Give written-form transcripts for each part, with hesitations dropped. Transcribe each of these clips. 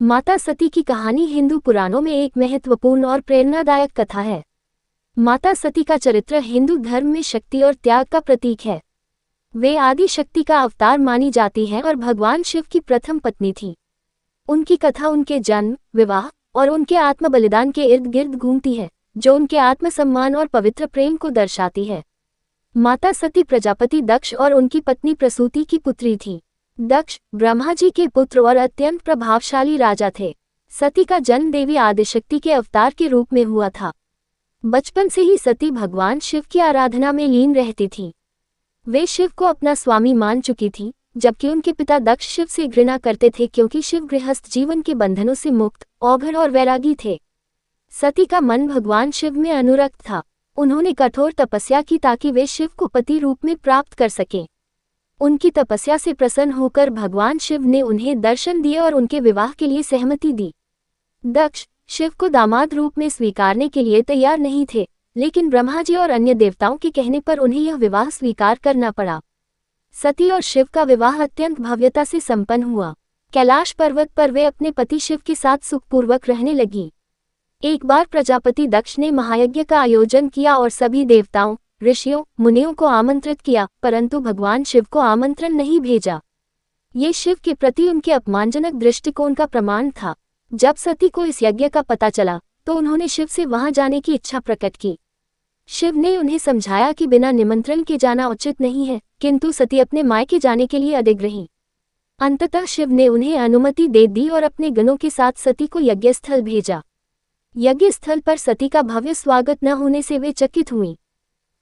माता सती की कहानी हिंदू पुराणों में एक महत्वपूर्ण और प्रेरणादायक कथा है। माता सती का चरित्र हिंदू धर्म में शक्ति और त्याग का प्रतीक है। वे आदि शक्ति का अवतार मानी जाती हैं और भगवान शिव की प्रथम पत्नी थी। उनकी कथा उनके जन्म, विवाह और उनके आत्म बलिदान के इर्द गिर्द घूमती है, जो उनके आत्मसम्मान और पवित्र प्रेम को दर्शाती है। माता सती प्रजापति दक्ष और उनकी पत्नी प्रसूति की पुत्री थी। दक्ष ब्रह्मा जी के पुत्र और अत्यंत प्रभावशाली राजा थे। सती का जन्म देवी आदिशक्ति के अवतार के रूप में हुआ था। बचपन से ही सती भगवान शिव की आराधना में लीन रहती थी। वे शिव को अपना स्वामी मान चुकी थी, जबकि उनके पिता दक्ष शिव से घृणा करते थे क्योंकि शिव गृहस्थ जीवन के बंधनों से मुक्त, औघड़ और वैरागी थे। सती का मन भगवान शिव में अनुरक्त था। उन्होंने कठोर तपस्या की ताकि वे शिव को पति रूप में प्राप्त कर सकें। उनकी तपस्या से प्रसन्न होकर भगवान शिव ने उन्हें दर्शन दिए और उनके विवाह के लिए सहमति दी। दक्ष शिव को दामाद रूप में स्वीकारने के लिए तैयार नहीं थे, लेकिन ब्रह्मा जी और अन्य देवताओं के कहने पर उन्हें यह विवाह स्वीकार करना पड़ा। सती और शिव का विवाह अत्यंत भव्यता से संपन्न हुआ। कैलाश पर्वत पर वे अपने पति शिव के साथ सुखपूर्वक रहने लगी। एक बार प्रजापति दक्ष ने महायज्ञ का आयोजन किया और सभी देवताओं, ऋषियों, मुनियों को आमंत्रित किया, परंतु भगवान शिव को आमंत्रण नहीं भेजा। ये शिव के प्रति उनके अपमानजनक दृष्टिकोण का प्रमाण था। जब सती को इस यज्ञ का पता चला तो उन्होंने शिव से वहां जाने की इच्छा प्रकट की। शिव ने उन्हें समझाया कि बिना निमंत्रण के जाना उचित नहीं है, किंतु सती अपने मायके जाने के लिए अडिग रहीं। अंततः शिव ने उन्हें अनुमति दे दी और अपने गणों के साथ सती को यज्ञ स्थल भेजा। यज्ञ स्थल पर सती का भव्य स्वागत न होने से वे चकित हुईं।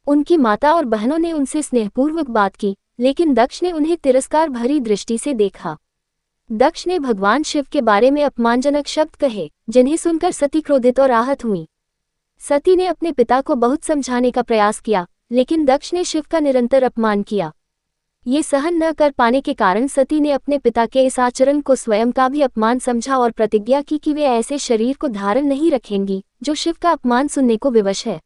उनकी माता और बहनों ने उनसे स्नेहपूर्वक बात की, लेकिन दक्ष ने उन्हें तिरस्कार भरी दृष्टि से देखा। दक्ष ने भगवान शिव के बारे में अपमानजनक शब्द कहे, जिन्हें सुनकर सती क्रोधित और आहत हुई। सती ने अपने पिता को बहुत समझाने का प्रयास किया, लेकिन दक्ष ने शिव का निरंतर अपमान किया। ये सहन न कर पाने के कारण सती ने अपने पिता के इस आचरण को स्वयं का भी अपमान समझा और प्रतिज्ञा की कि वे ऐसे शरीर को धारण नहीं रखेंगी जो शिव का अपमान सुनने को विवश है।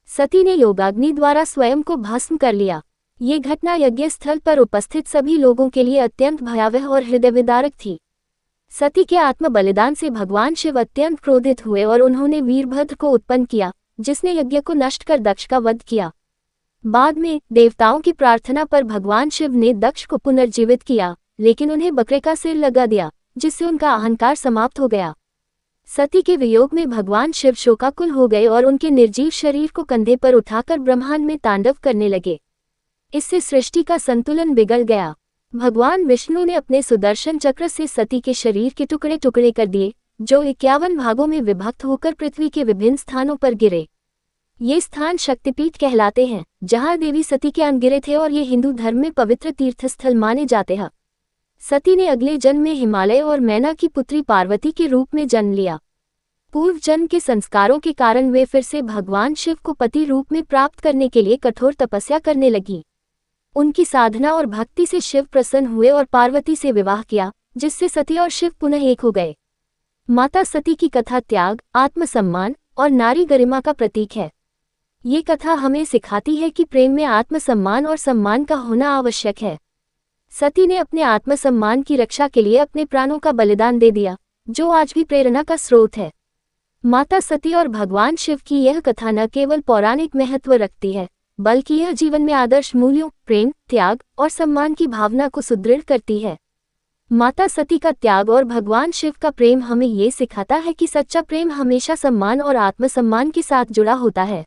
सती ने योगाग्नि द्वारा स्वयं को भस्म कर लिया। ये घटना यज्ञ स्थल पर उपस्थित सभी लोगों के लिए अत्यंत भयावह और हृदयविदारक थी। सती के आत्म बलिदान से भगवान शिव अत्यंत क्रोधित हुए और उन्होंने वीरभद्र को उत्पन्न किया, जिसने यज्ञ को नष्ट कर दक्ष का वध किया। बाद में देवताओं की प्रार्थना पर भगवान शिव ने दक्ष को पुनर्जीवित किया, लेकिन उन्हें बकरे का सिर लगा दिया, जिससे उनका अहंकार समाप्त हो गया। सती के वियोग में भगवान शिव शोकाकुल हो गए और उनके निर्जीव शरीर को कंधे पर उठाकर ब्रह्मांड में तांडव करने लगे। इससे सृष्टि का संतुलन बिगड़ गया। भगवान विष्णु ने अपने सुदर्शन चक्र से सती के शरीर के टुकड़े टुकड़े कर दिए, जो 51 भागों में विभक्त होकर पृथ्वी के विभिन्न स्थानों पर गिरे। ये स्थान शक्तिपीठ कहलाते हैं, जहां देवी सती के अंग गिरे थे और ये हिंदू धर्म में पवित्र तीर्थस्थल माने जाते हैं। सती ने अगले जन्म में हिमालय और मैना की पुत्री पार्वती के रूप में जन्म लिया। पूर्व जन्म के संस्कारों के कारण वे फिर से भगवान शिव को पति रूप में प्राप्त करने के लिए कठोर तपस्या करने लगी। उनकी साधना और भक्ति से शिव प्रसन्न हुए और पार्वती से विवाह किया, जिससे सती और शिव पुनः एक हो गए। माता सती की कथा त्याग, आत्मसम्मान और नारी गरिमा का प्रतीक है। ये कथा हमें सिखाती है कि प्रेम में आत्मसम्मान और सम्मान का होना आवश्यक है। सती ने अपने आत्मसम्मान की रक्षा के लिए अपने प्राणों का बलिदान दे दिया, जो आज भी प्रेरणा का स्रोत है। माता सती और भगवान शिव की यह कथा न केवल पौराणिक महत्व रखती है, बल्कि यह जीवन में आदर्श मूल्यों, प्रेम, त्याग और सम्मान की भावना को सुदृढ़ करती है। माता सती का त्याग और भगवान शिव का प्रेम हमें ये सिखाता है कि सच्चा प्रेम हमेशा सम्मान और आत्मसम्मान के साथ जुड़ा होता है।